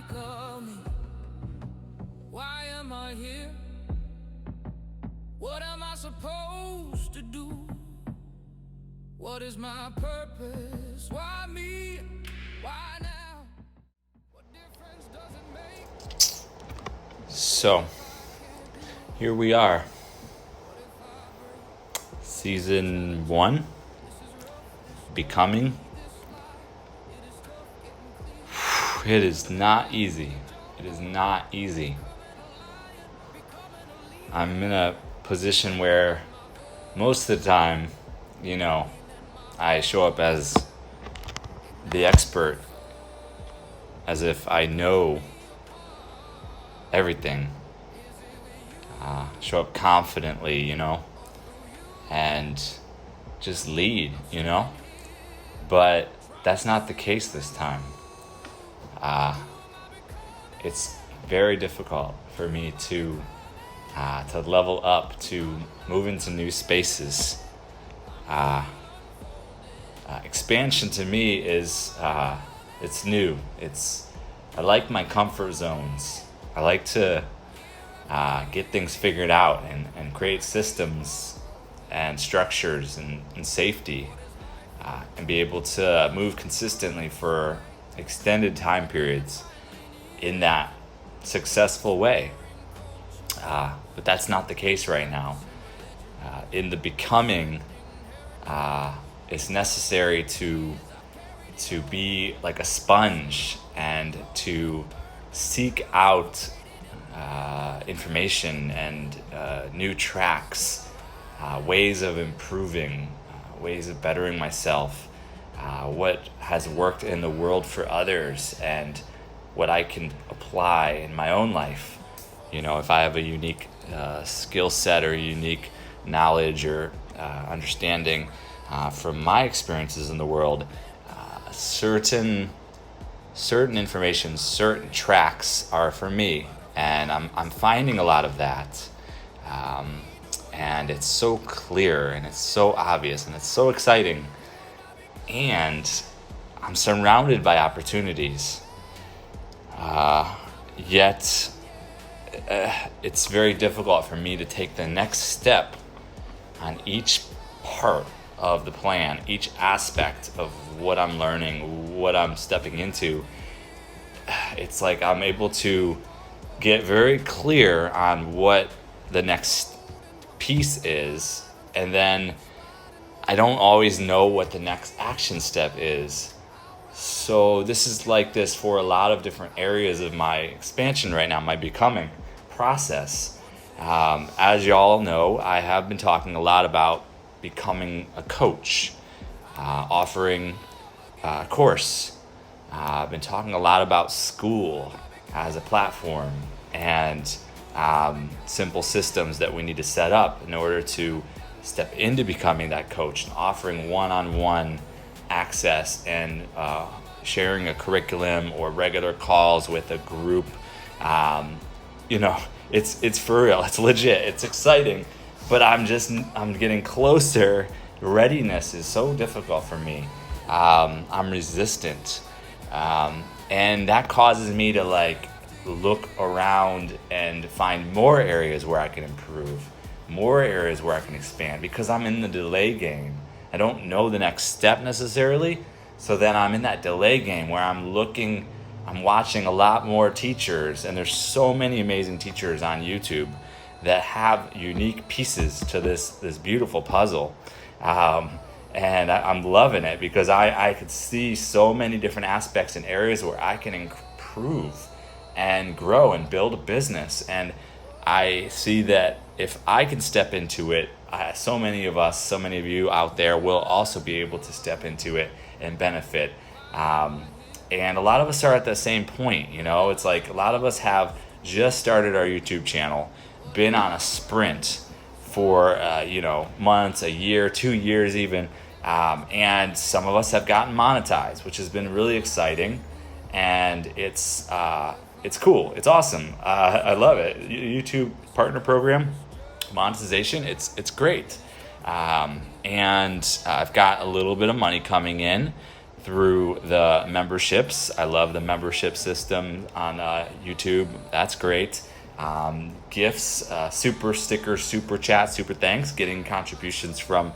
becoming? Why am I here? What am I supposed to do? What is my purpose? Why me? Why now? What difference does it make? So, here we are. Season 1, Becoming. It is not easy. It is not easy. I'm in a position where most of the time, I show up as the expert, as if I know everything. Show up confidently, and just lead, But that's not the case this time. It's very difficult for me to level up, to move into new spaces. Expansion to me is it's new. I like my comfort zones. I like to get things figured out and create systems and structures and safety, and be able to move consistently for extended time periods in that successful way. But that's not the case right now. In the becoming, it's necessary to be like a sponge and to seek out information and new tracks, ways of improving, ways of bettering myself, what has worked in the world for others, and what I can apply in my own life. If I have a unique skill set or unique knowledge or understanding from my experiences in the world, certain information, certain tracks are for me, and I'm finding a lot of that, and it's so clear and it's so obvious and it's so exciting, and I'm surrounded by opportunities, yet it's very difficult for me to take the next step on each part of the plan, each aspect of what I'm learning, what I'm stepping into. It's like I'm able to get very clear on what the next piece is, and then I don't always know what the next action step is. So this is like this for a lot of different areas of my expansion right now, my becoming process. As y'all know, I have been talking a lot about becoming a coach, offering a course. I've been talking a lot about school as a platform and simple systems that we need to set up in order to step into becoming that coach, and offering one-on-one access and sharing a curriculum or regular calls with a group. It's for real. It's legit. It's exciting, but I'm getting closer. Readiness is so difficult for me. I'm resistant, and that causes me to look around and find more areas where I can improve, more areas where I can expand, because I'm in the delay game. I don't know the next step necessarily, so then I'm in that delay game where I'm watching a lot more teachers, and there's so many amazing teachers on YouTube that have unique pieces to this beautiful puzzle. And I'm loving it, because I could see so many different aspects and areas where I can improve and grow and build a business. And I see that if I can step into it, so many of you out there will also be able to step into it and benefit. And a lot of us are at the same point, it's like a lot of us have just started our YouTube channel, been on a sprint for, months, a year, 2 years even. And some of us have gotten monetized, which has been really exciting. And it's cool. It's awesome. I love it. YouTube partner program, monetization, it's great. And I've got a little bit of money coming in through the memberships. I love the membership system on YouTube. That's great. Gifts, super stickers, super chat, super thanks, getting contributions from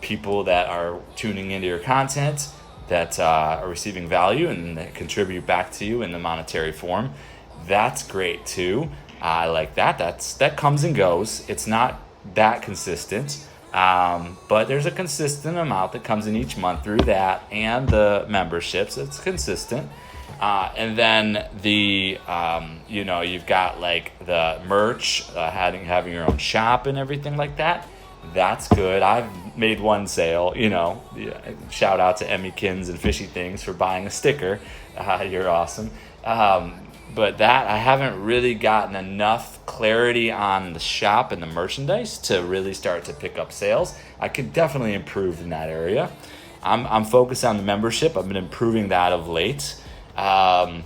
people that are tuning into your content, that are receiving value and that contribute back to you in the monetary form. That's great too. I like that. That comes and goes. It's not that consistent. But there's a consistent amount that comes in each month through that and the memberships. It's consistent. And then the, you've got like the merch, having your own shop and everything like that. That's good. I've made one sale, shout out to Emmykins and Fishy Things for buying a sticker. You're awesome. But that, I haven't really gotten enough clarity on the shop and the merchandise to really start to pick up sales. I could definitely improve in that area. I'm focused on the membership. I've been improving that of late. And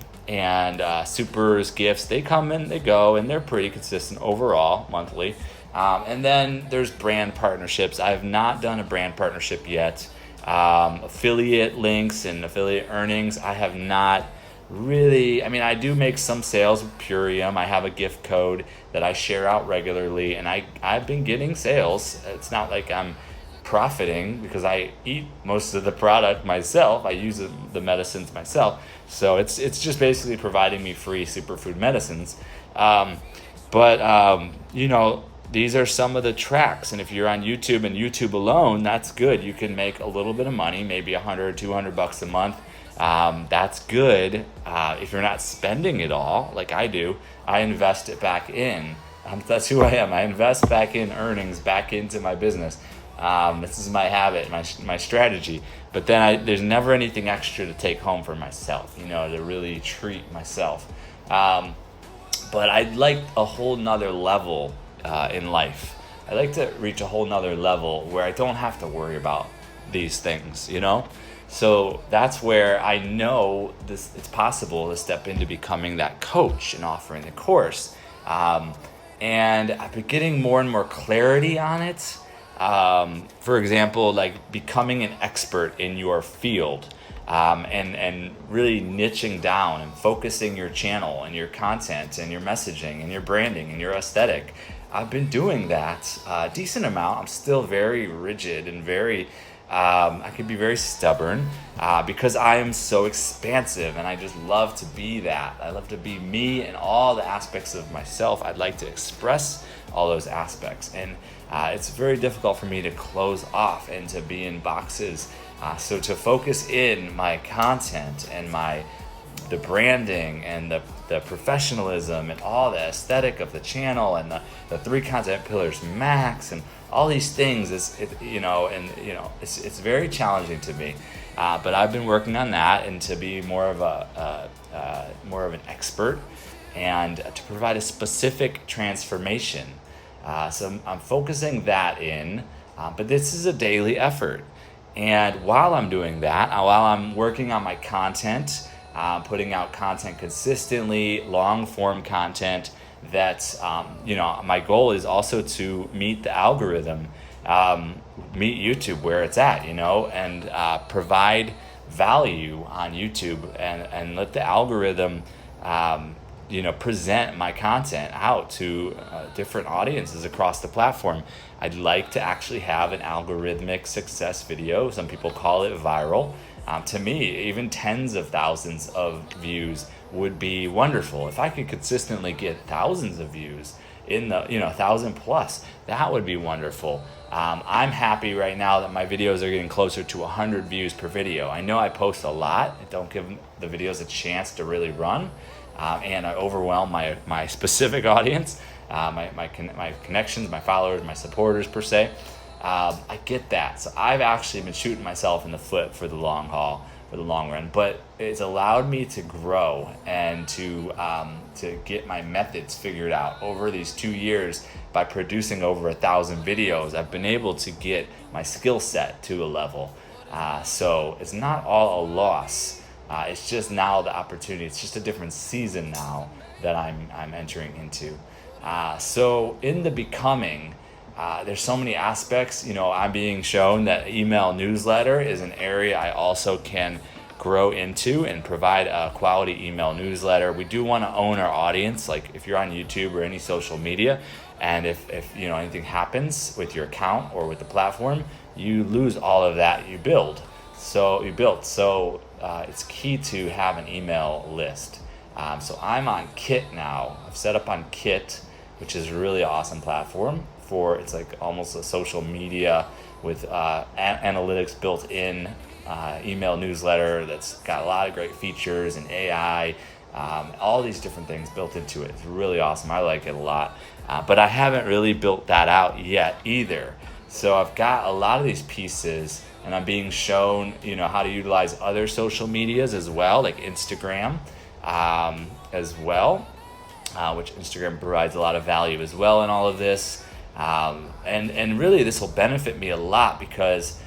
supers, gifts, they come and they go, and they're pretty consistent overall monthly. And then there's brand partnerships. I have not done a brand partnership yet. Affiliate links and affiliate earnings, I have not really. I do make some sales with Purium. I have a gift code that I share out regularly, and I've been getting sales. It's not like I'm profiting because I eat most of the product myself. I use the medicines myself. So it's just basically providing me free superfood medicines. These are some of the tracks. And if you're on YouTube and YouTube alone, that's good. You can make a little bit of money, maybe $100 or $200 a month. That's good. If you're not spending it all like I do, I invest it back in. That's who I am. I invest back in earnings, back into my business. This is my habit, my strategy. But then there's never anything extra to take home for myself, to really treat myself. But I'd like a whole nother level in life. I like to reach a whole nother level where I don't have to worry about these things, So that's where I know it's possible to step into becoming that coach and offering the course. And I've been getting more and more clarity on it. For example, like becoming an expert in your field, and really niching down and focusing your channel and your content and your messaging and your branding and your aesthetic. I've been doing that a decent amount. I'm still very rigid and very I could be very stubborn because I am so expansive, and I just love to be that. I love to be me and all the aspects of myself. I'd like to express all those aspects, and it's very difficult for me to close off and to be in boxes. So to focus in my content and the branding and the professionalism and all the aesthetic of the channel and the 3 content pillars max and all these things it's very challenging to me, but I've been working on that and to be more of an expert and to provide a specific transformation. So I'm focusing that in, but this is a daily effort. And while I'm doing that, while I'm working on my content, putting out content consistently, long form content, that my goal is also to meet the algorithm, meet YouTube where it's at, and provide value on YouTube and let the algorithm present my content out to different audiences across the platform. I'd like to actually have an algorithmic success video. Some people call it viral. To me, even tens of thousands of views would be wonderful. If I could consistently get thousands of views in the 1,000 plus, that would be wonderful. I'm happy right now that my videos are getting closer to 100 views per video. I know I post a lot. I don't give the videos a chance to really run, and I overwhelm my specific audience, my connections, my followers, my supporters per se. I get that. So I've actually been shooting myself in the foot for the long haul, for the long run, but it's allowed me to grow and to get my methods figured out over these 2 years. By producing over 1,000 videos, I've been able to get my skill set to a level. So it's not all a loss. It's just now the opportunity. It's just a different season now that I'm entering into. So in the becoming, there's so many aspects. I'm being shown that email newsletter is an area I also can grow into and provide a quality email newsletter. We do want to own our audience. Like if you're on YouTube or any social media, and if anything happens with your account or with the platform, you lose all of that you built. So it's key to have an email list. So I'm on Kit now. I've set up on Kit, which is a really awesome platform it's like almost a social media with analytics built in, email newsletter that's got a lot of great features and AI, all these different things built into it. It's really awesome. I like it a lot. But I haven't really built that out yet either. So I've got a lot of these pieces, and I'm being shown, how to utilize other social medias as well, like Instagram as well, which Instagram provides a lot of value as well in all of this. And really this will benefit me a lot because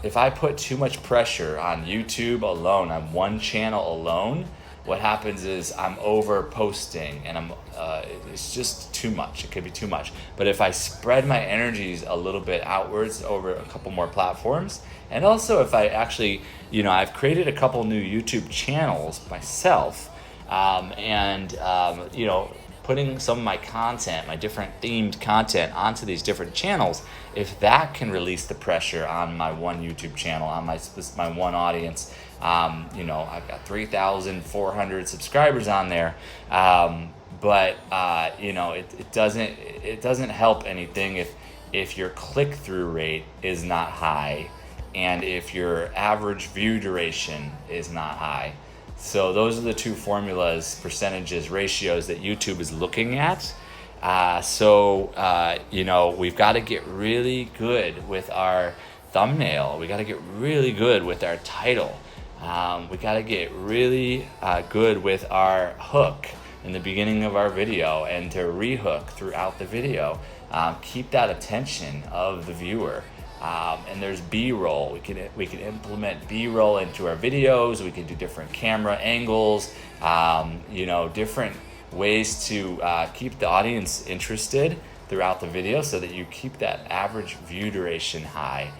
if I put too much pressure on YouTube alone, on one channel alone, what happens is I'm over posting and it's just too much. It could be too much. But if I spread my energies a little bit outwards over a couple more platforms, and also if I actually, I've created a couple new YouTube channels myself, putting some of my content, my different themed content onto these different channels, if that can release the pressure on my one YouTube channel, on my one audience, I've got 3,400 subscribers on there, but it doesn't help anything if your click-through rate is not high and if your average view duration is not high. So those are the two formulas, percentages, ratios that YouTube is looking at. We've got to get really good with our thumbnail. We got to get really good with our title. We got to get really good with our hook in the beginning of our video and to rehook throughout the video. Keep that attention of the viewer. And there's B-roll. We can implement B-roll into our videos. We can do different camera angles, different ways to keep the audience interested throughout the video so that you keep that average view duration high.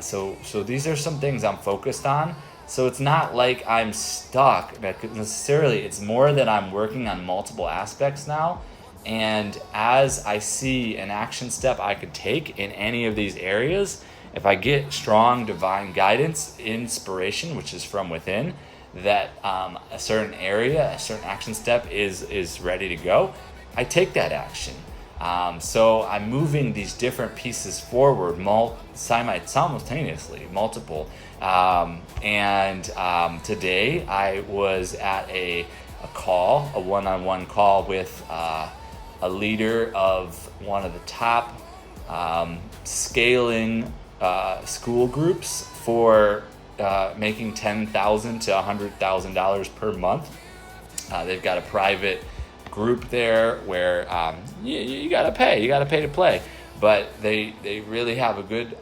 So these are some things I'm focused on. So it's not like I'm stuck necessarily. It's more that I'm working on multiple aspects now. And as I see an action step I could take in any of these areas, if I get strong divine guidance, inspiration, which is from within, that a certain area, a certain action step is ready to go, I take that action. So I'm moving these different pieces forward simultaneously, multiple. Today I was at a one-on-one call with a leader of one of the top scaling school groups for making $10,000 to $100,000 per month. They've got a private group there where you gotta pay to play, but they really have a good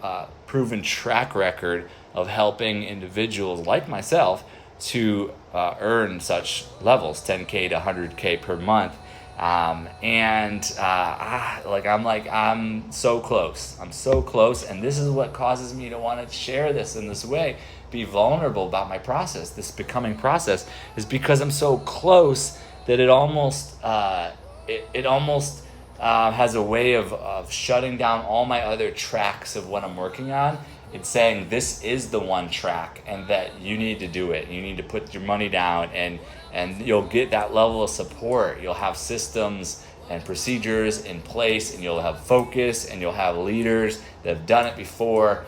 proven track record of helping individuals like myself to earn such levels, 10K to 100K per month. I'm so close. I'm so close, and this is what causes me to want to share this in this way, be vulnerable about my process. This becoming process is because I'm so close that it almost has a way of shutting down all my other tracks of what I'm working on. It's saying this is the one track and that you need to do it. You need to put your money down and you'll get that level of support. You'll have systems and procedures in place, and you'll have focus, and you'll have leaders that have done it before.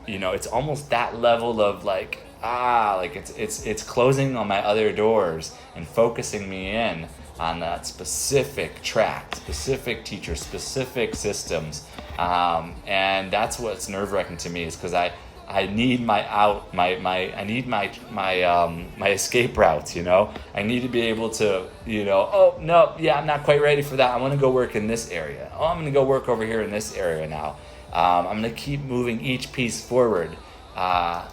It's almost that level of it's closing on my other doors and focusing me in on that specific track, specific teacher, specific systems. And that's what's nerve-wracking to me, is because I need my escape routes, I need to be able to, I'm not quite ready for that. I want to go work in this area. I'm going to go work over here in this area now. I'm going to keep moving each piece forward. So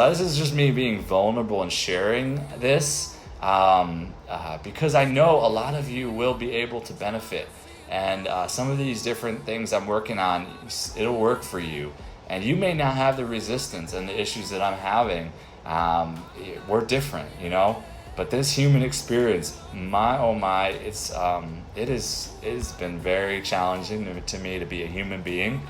this is just me being vulnerable and sharing this, because I know a lot of you will be able to benefit. And some of these different things I'm working on, it'll work for you. And you may not have the resistance and the issues that I'm having. We're different, you know. But this human experience, my oh my, it has been very challenging to me to be a human being.